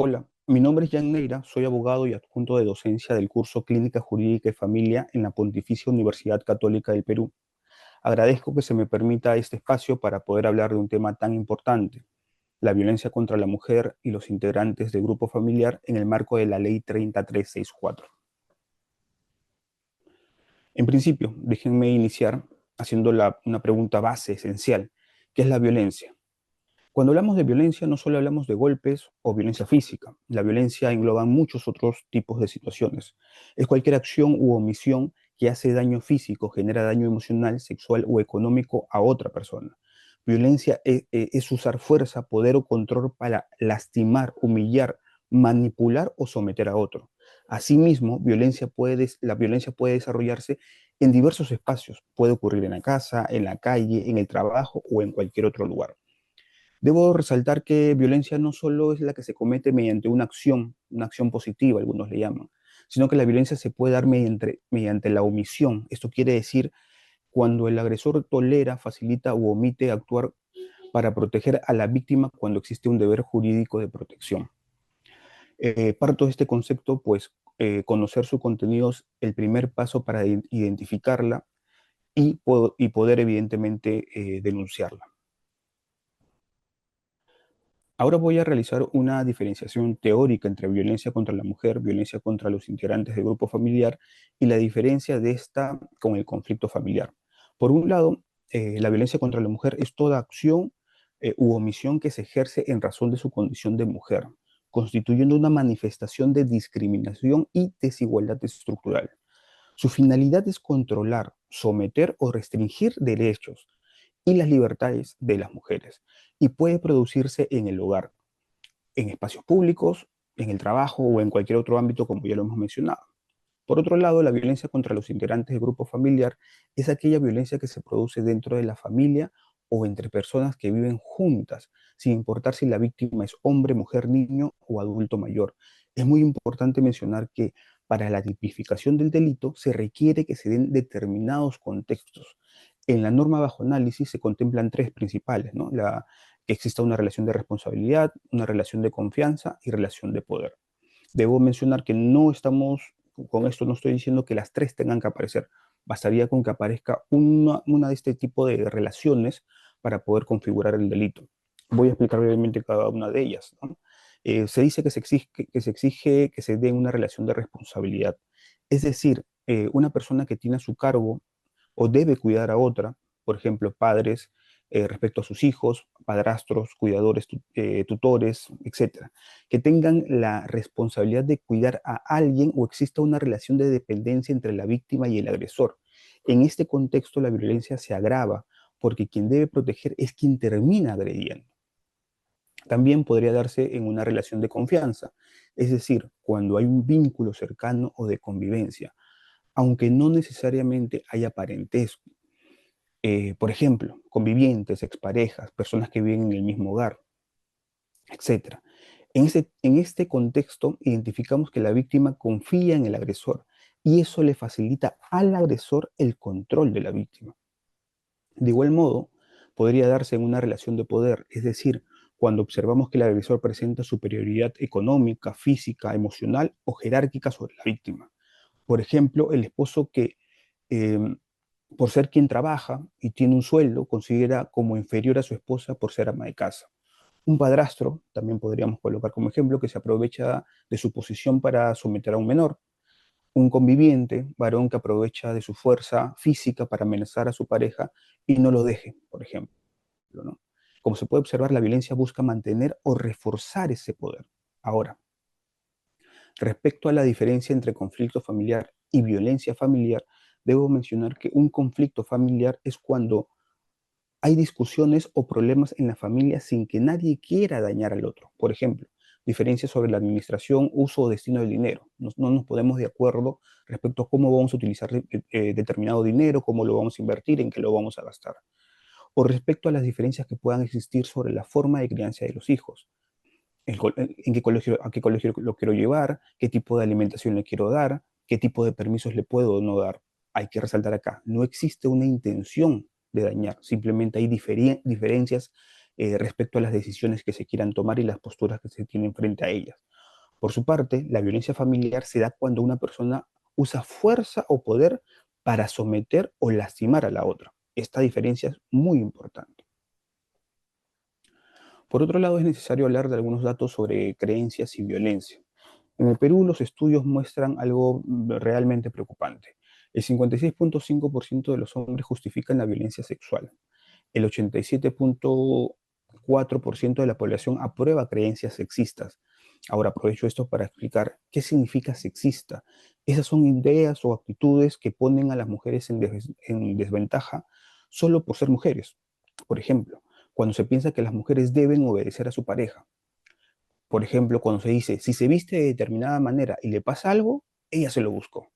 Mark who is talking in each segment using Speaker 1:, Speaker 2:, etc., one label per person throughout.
Speaker 1: Hola, mi nombre es Jan Neira, soy abogado y adjunto de docencia del curso Clínica Jurídica y Familia en la Pontificia Universidad Católica del Perú. Agradezco que se me permita este espacio para poder hablar de un tema tan importante, la violencia contra la mujer y los integrantes del grupo familiar en el marco de la Ley 3364. En principio, déjenme iniciar haciendo una pregunta base esencial, ¿qué es la violencia? Cuando hablamos de violencia, no solo hablamos de golpes o violencia física. La violencia engloba muchos otros tipos de situaciones. Es cualquier acción u omisión que hace daño físico, genera daño emocional, sexual o económico a otra persona. Violencia es usar fuerza, poder o control para lastimar, humillar, manipular o someter a otro. Asimismo, la violencia puede desarrollarse en diversos espacios. Puede ocurrir en la casa, en la calle, en el trabajo o en cualquier otro lugar. Debo resaltar que violencia no solo es la que se comete mediante una acción positiva, algunos le llaman, sino que la violencia se puede dar mediante la omisión. Esto quiere decir cuando el agresor tolera, facilita o omite actuar para proteger a la víctima cuando existe un deber jurídico de protección. Parto de este concepto, pues conocer su contenido es el primer paso para identificarla y poder evidentemente denunciarla. Ahora voy a realizar una diferenciación teórica entre violencia contra la mujer, violencia contra los integrantes del grupo familiar y la diferencia de esta con el conflicto familiar. Por un lado, la violencia contra la mujer es toda acción u omisión que se ejerce en razón de su condición de mujer, constituyendo una manifestación de discriminación y desigualdad estructural. Su finalidad es controlar, someter o restringir derechos y las libertades de las mujeres, y puede producirse en el hogar, en espacios públicos, en el trabajo o en cualquier otro ámbito, como ya lo hemos mencionado. Por otro lado, la violencia contra los integrantes del grupo familiar es aquella violencia que se produce dentro de la familia o entre personas que viven juntas, sin importar si la víctima es hombre, mujer, niño o adulto mayor. Es muy importante mencionar que para la tipificación del delito se requiere que se den determinados contextos. En la norma bajo análisis se contemplan tres principales, ¿no? Que exista una relación de responsabilidad, una relación de confianza y relación de poder. Debo mencionar que no estamos, con esto no estoy diciendo que las tres tengan que aparecer. Bastaría con que aparezca una de este tipo de relaciones para poder configurar el delito. Voy a explicar brevemente cada una de ellas, ¿no? Se dice que se dé una relación de responsabilidad. Es decir, una persona que tiene a su cargo o debe cuidar a otra, por ejemplo, padres, respecto a sus hijos, padrastros, cuidadores, tutores, etcétera, que tengan la responsabilidad de cuidar a alguien o exista una relación de dependencia entre la víctima y el agresor. En este contexto, la violencia se agrava porque quien debe proteger es quien termina agrediendo. También podría darse en una relación de confianza, es decir, cuando hay un vínculo cercano o de convivencia, aunque no necesariamente haya parentesco. Por ejemplo, convivientes, exparejas, personas que viven en el mismo hogar, etcétera. En este contexto, identificamos que la víctima confía en el agresor y eso le facilita al agresor el control de la víctima. De igual modo, podría darse en una relación de poder, es decir, cuando observamos que el agresor presenta superioridad económica, física, emocional o jerárquica sobre la víctima. Por ejemplo, el esposo que, eh, por ser quien trabaja y tiene un sueldo, considera como inferior a su esposa por ser ama de casa. Un padrastro, también podríamos colocar como ejemplo, que se aprovecha de su posición para someter a un menor. Un conviviente, varón que aprovecha de su fuerza física para amenazar a su pareja y no lo deje, por ejemplo, ¿no? Como se puede observar, la violencia busca mantener o reforzar ese poder. Ahora, respecto a la diferencia entre conflicto familiar y violencia familiar, debo mencionar que un conflicto familiar es cuando hay discusiones o problemas en la familia sin que nadie quiera dañar al otro. Por ejemplo, diferencias sobre la administración, uso o destino del dinero. No nos ponemos de acuerdo respecto a cómo vamos a utilizar determinado dinero, cómo lo vamos a invertir, en qué lo vamos a gastar. O respecto a las diferencias que puedan existir sobre la forma de crianza de los hijos. En qué colegio, a qué colegio lo quiero llevar, qué tipo de alimentación le quiero dar, qué tipo de permisos le puedo o no dar. Hay que resaltar acá, no existe una intención de dañar, simplemente hay diferencias respecto a las decisiones que se quieran tomar y las posturas que se tienen frente a ellas. Por su parte, la violencia familiar se da cuando una persona usa fuerza o poder para someter o lastimar a la otra. Esta diferencia es muy importante. Por otro lado, es necesario hablar de algunos datos sobre creencias y violencia. En el Perú, los estudios muestran algo realmente preocupante. El 56,5% de los hombres justifican la violencia sexual. El 87,4% de la población aprueba creencias sexistas. Ahora aprovecho esto para explicar qué significa sexista. Esas son ideas o actitudes que ponen a las mujeres en desventaja solo por ser mujeres. Por ejemplo, cuando se piensa que las mujeres deben obedecer a su pareja. Por ejemplo, cuando se dice, si se viste de determinada manera y le pasa algo, ella se lo buscó.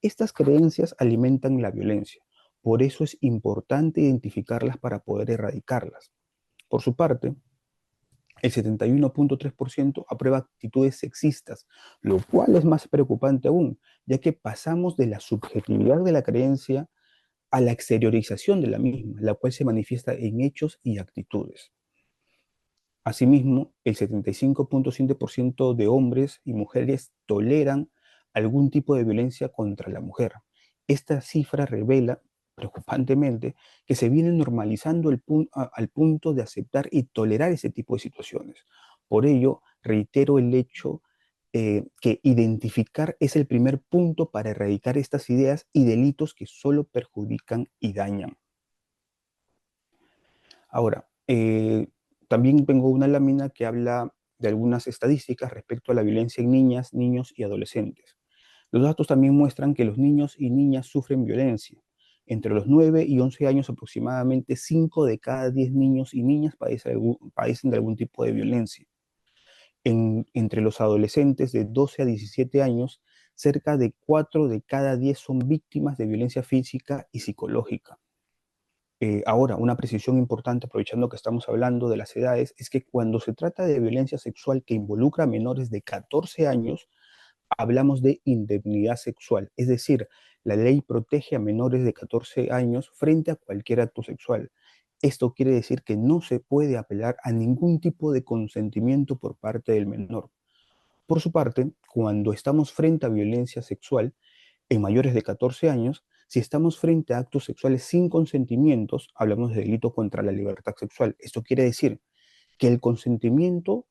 Speaker 1: Estas creencias alimentan la violencia. Por eso es importante identificarlas para poder erradicarlas. Por su parte, el 71,3% aprueba actitudes sexistas, lo cual es más preocupante aún, ya que pasamos de la subjetividad de la creencia a la exteriorización de la misma, la cual se manifiesta en hechos y actitudes. Asimismo, el 75,7% de hombres y mujeres toleran algún tipo de violencia contra la mujer. Esta cifra revela, preocupantemente, que se viene normalizando al punto de aceptar y tolerar ese tipo de situaciones. Por ello, reitero el hecho que identificar es el primer punto para erradicar estas ideas y delitos que solo perjudican y dañan. Ahora, también tengo una lámina que habla de algunas estadísticas respecto a la violencia en niñas, niños y adolescentes. Los datos también muestran que los niños y niñas sufren violencia. Entre los 9 y 11 años aproximadamente 5 de cada 10 niños y niñas padecen de algún tipo de violencia. Entre los adolescentes de 12 a 17 años, cerca de 4 de cada 10 son víctimas de violencia física y psicológica. Ahora, una precisión importante, aprovechando que estamos hablando de las edades, es que cuando se trata de violencia sexual que involucra a menores de 14 años, hablamos de indemnidad sexual, es decir, la ley protege a menores de 14 años frente a cualquier acto sexual. Esto quiere decir que no se puede apelar a ningún tipo de consentimiento por parte del menor. Por su parte, cuando estamos frente a violencia sexual, en mayores de 14 años, si estamos frente a actos sexuales sin consentimientos, hablamos de delito contra la libertad sexual. Esto quiere decir que el consentimiento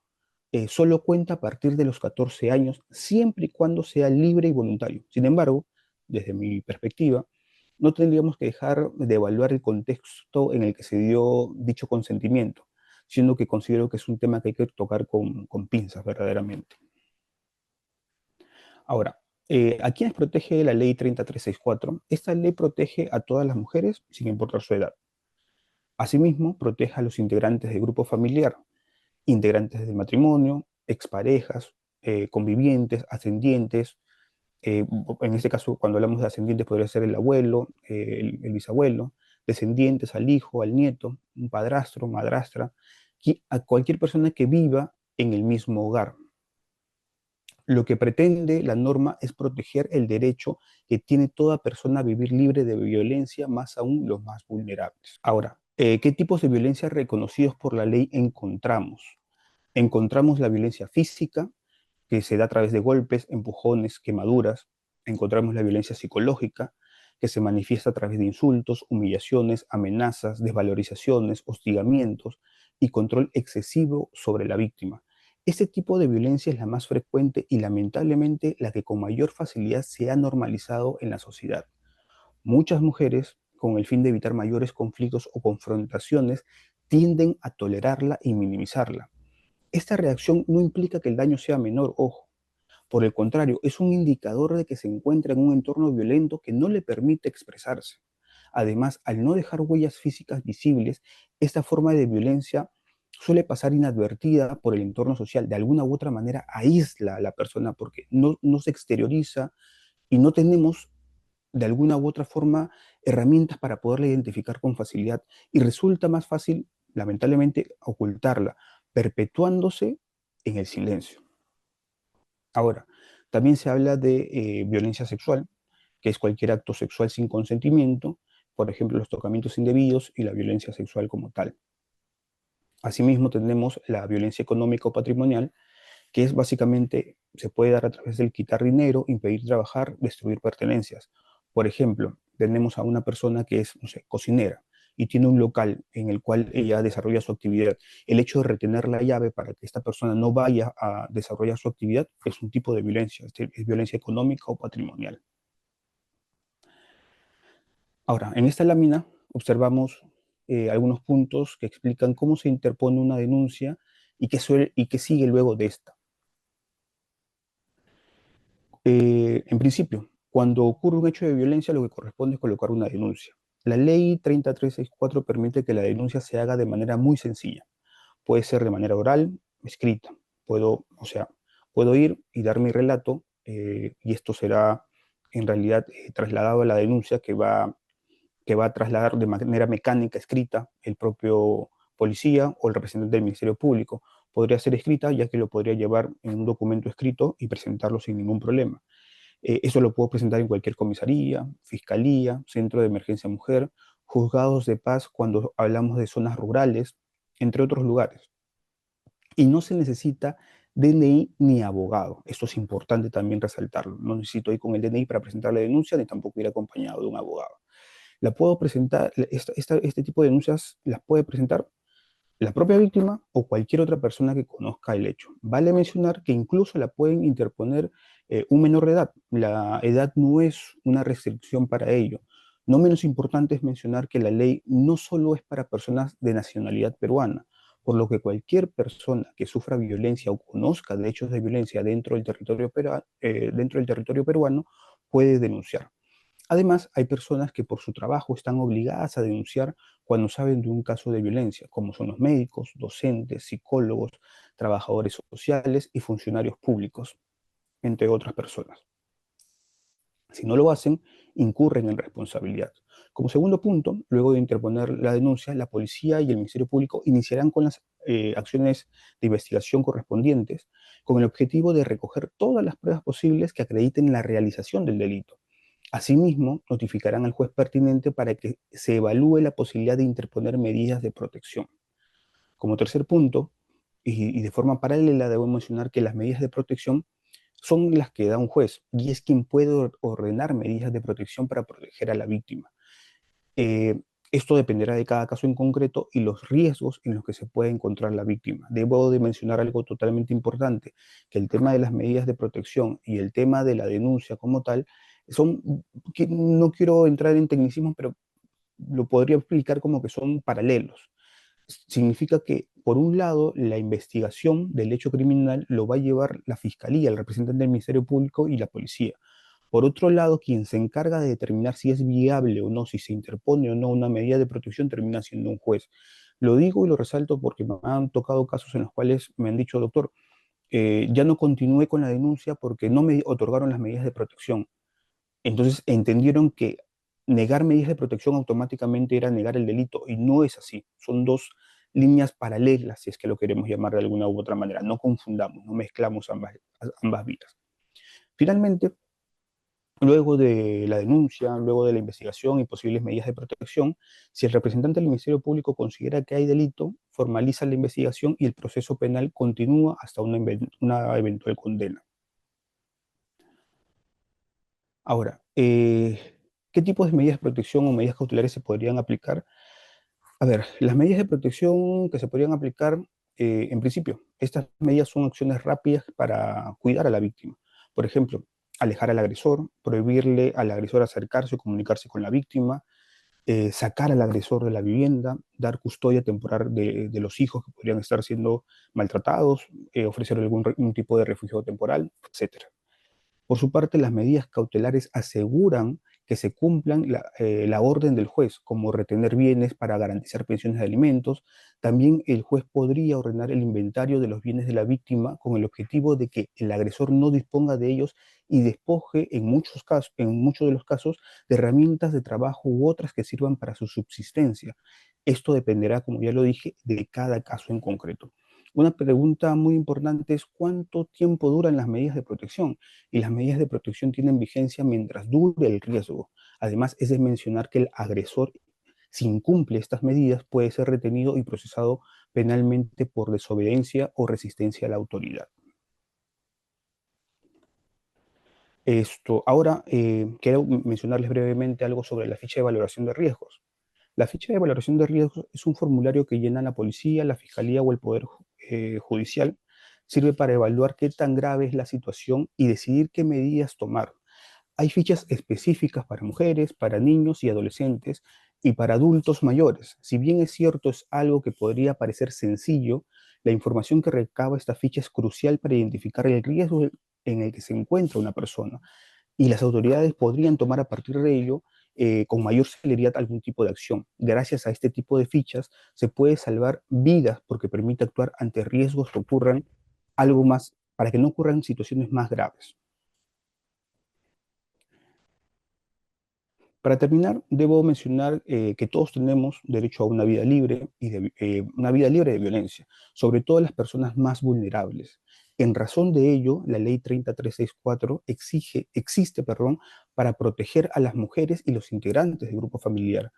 Speaker 1: solo cuenta a partir de los 14 años, siempre y cuando sea libre y voluntario. Sin embargo, desde mi perspectiva, no tendríamos que dejar de evaluar el contexto en el que se dio dicho consentimiento, siendo que considero que es un tema que hay que tocar con pinzas verdaderamente. Ahora, ¿a quiénes protege la ley 30364? Esta ley protege a todas las mujeres sin importar su edad. Asimismo, protege a los integrantes del grupo familiar, integrantes del matrimonio, exparejas, convivientes, ascendientes. En este caso, cuando hablamos de ascendientes, podría ser el abuelo, el bisabuelo, descendientes al hijo, al nieto, un padrastro, madrastra, a cualquier persona que viva en el mismo hogar. Lo que pretende la norma es proteger el derecho que tiene toda persona a vivir libre de violencia, más aún los más vulnerables. Ahora, ¿qué tipos de violencia reconocidos por la ley encontramos? Encontramos la violencia física, que se da a través de golpes, empujones, quemaduras. Encontramos la violencia psicológica, que se manifiesta a través de insultos, humillaciones, amenazas, desvalorizaciones, hostigamientos y control excesivo sobre la víctima. Este tipo de violencia es la más frecuente y lamentablemente la que con mayor facilidad se ha normalizado en la sociedad. Muchas mujeres, con el fin de evitar mayores conflictos o confrontaciones, tienden a tolerarla y minimizarla. Esta reacción no implica que el daño sea menor, ojo. Por el contrario, es un indicador de que se encuentra en un entorno violento que no le permite expresarse. Además, al no dejar huellas físicas visibles, esta forma de violencia suele pasar inadvertida por el entorno social. De alguna u otra manera aísla a la persona porque no se exterioriza y no tenemos de alguna u otra forma herramientas para poderla identificar con facilidad. Y resulta más fácil, lamentablemente, ocultarla, perpetuándose en el silencio. Ahora, también se habla de violencia sexual, que es cualquier acto sexual sin consentimiento, por ejemplo, los tocamientos indebidos y la violencia sexual como tal. Asimismo, tenemos la violencia económica o patrimonial, que es básicamente, se puede dar a través del quitar dinero, impedir trabajar, destruir pertenencias. Por ejemplo, tenemos a una persona que es, no sé, cocinera y tiene un local en el cual ella desarrolla su actividad. El hecho de retener la llave para que esta persona no vaya a desarrollar su actividad es un tipo de violencia, es violencia económica o patrimonial. Ahora, en esta lámina observamos algunos puntos que explican cómo se interpone una denuncia y qué sigue luego de esta. En principio, cuando ocurre un hecho de violencia, lo que corresponde es colocar una denuncia. La ley 30364 permite que la denuncia se haga de manera muy sencilla. Puede ser de manera oral, escrita. Puedo ir y dar mi relato y esto será en realidad trasladado a la denuncia que va a trasladar de manera mecánica, escrita, el propio policía o el representante del Ministerio Público. Podría ser escrita, ya que lo podría llevar en un documento escrito y presentarlo sin ningún problema. Eso lo puedo presentar en cualquier comisaría, fiscalía, centro de emergencia mujer, juzgados de paz cuando hablamos de zonas rurales, entre otros lugares. Y no se necesita DNI ni abogado. Esto es importante también resaltarlo. No necesito ir con el DNI para presentar la denuncia, ni tampoco ir acompañado de un abogado. La puedo presentar, este tipo de denuncias las puede presentar la propia víctima o cualquier otra persona que conozca el hecho. Vale mencionar que incluso la pueden interponer un menor de edad. La edad no es una restricción para ello. No menos importante es mencionar que la ley no solo es para personas de nacionalidad peruana, por lo que cualquier persona que sufra violencia o conozca de hechos de violencia dentro del territorio peruano puede denunciar. Además, hay personas que por su trabajo están obligadas a denunciar cuando saben de un caso de violencia, como son los médicos, docentes, psicólogos, trabajadores sociales y funcionarios públicos, entre otras personas. Si no lo hacen, incurren en responsabilidad. Como segundo punto, luego de interponer la denuncia, la policía y el Ministerio Público iniciarán con las acciones de investigación correspondientes con el objetivo de recoger todas las pruebas posibles que acrediten la realización del delito. Asimismo, notificarán al juez pertinente para que se evalúe la posibilidad de interponer medidas de protección. Como tercer punto, y de forma paralela, debo mencionar que las medidas de protección son las que da un juez y es quien puede ordenar medidas de protección para proteger a la víctima. Eh, Esto dependerá de cada caso en concreto y los riesgos en los que se puede encontrar la víctima. Debo de mencionar algo totalmente importante, que el tema de las medidas de protección y el tema de la denuncia como tal son, que no quiero entrar en tecnicismo, pero lo podría explicar como que son paralelos. Significa que, por un lado, la investigación del hecho criminal lo va a llevar la fiscalía, el representante del Ministerio Público y la policía. Por otro lado, quien se encarga de determinar si es viable o no, si se interpone o no una medida de protección, termina siendo un juez. Lo digo y lo resalto porque me han tocado casos en los cuales me han dicho, doctor, ya no continué con la denuncia porque no me otorgaron las medidas de protección. Entonces entendieron que negar medidas de protección automáticamente era negar el delito y no es así. Son dos líneas paralelas, si es que lo queremos llamar de alguna u otra manera. No confundamos, no mezclamos ambas vías. Finalmente, luego de la denuncia, luego de la investigación y posibles medidas de protección, si el representante del Ministerio Público considera que hay delito, formaliza la investigación y el proceso penal continúa hasta una eventual condena. Ahora, ¿qué tipos de medidas de protección o medidas cautelares se podrían aplicar? A ver, las medidas de protección que se podrían aplicar, en principio, estas medidas son acciones rápidas para cuidar a la víctima. Por ejemplo, alejar al agresor, prohibirle al agresor acercarse o comunicarse con la víctima, sacar al agresor de la vivienda, dar custodia temporal de los hijos que podrían estar siendo maltratados, ofrecer algún tipo de refugio temporal, etcétera. Por su parte, las medidas cautelares aseguran que se cumplan la orden del juez, como retener bienes para garantizar pensiones de alimentos. También el juez podría ordenar el inventario de los bienes de la víctima con el objetivo de que el agresor no disponga de ellos y despoje en muchos de los casos, de herramientas de trabajo u otras que sirvan para su subsistencia. Esto dependerá, como ya lo dije, de cada caso en concreto. Una pregunta muy importante es cuánto tiempo duran las medidas de protección, y las medidas de protección tienen vigencia mientras dure el riesgo. Además, es de mencionar que el agresor, si incumple estas medidas, puede ser retenido y procesado penalmente por desobediencia o resistencia a la autoridad. Ahora, quiero mencionarles brevemente algo sobre la ficha de valoración de riesgos. La ficha de valoración de riesgos es un formulario que llena la policía, la fiscalía o el poder judicial. Sirve para evaluar qué tan grave es la situación y decidir qué medidas tomar. Hay fichas específicas para mujeres, para niños y adolescentes y para adultos mayores. Si bien es cierto, es algo que podría parecer sencillo, la información que recaba esta ficha es crucial para identificar el riesgo en el que se encuentra una persona y las autoridades podrían tomar a partir de ello con mayor celeridad algún tipo de acción. Gracias a este tipo de fichas se puede salvar vidas porque permite actuar ante riesgos que ocurran algo más, para que no ocurran situaciones más graves. Para terminar, debo mencionar que todos tenemos derecho a una vida libre y una vida libre de violencia, sobre todo las personas más vulnerables. En razón de ello, la ley 30364 existe, para proteger a las mujeres y los integrantes del grupo familiar.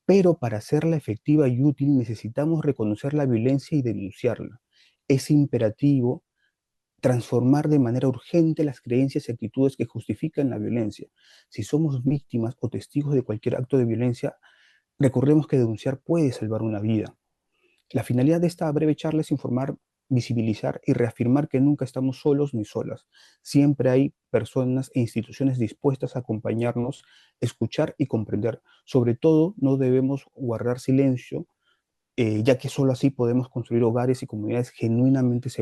Speaker 1: Pero para hacerla efectiva y útil necesitamos reconocer la violencia y denunciarla. Es imperativo transformar de manera urgente las creencias y actitudes que justifican la violencia. Si somos víctimas o testigos de cualquier acto de violencia, recordemos que denunciar puede salvar una vida. La finalidad de esta breve charla es informar, visibilizar y reafirmar que nunca estamos solos ni solas. Siempre hay personas e instituciones dispuestas a acompañarnos, escuchar y comprender. Sobre todo, no debemos guardar silencio, ya que solo así podemos construir hogares y comunidades genuinamente seguras.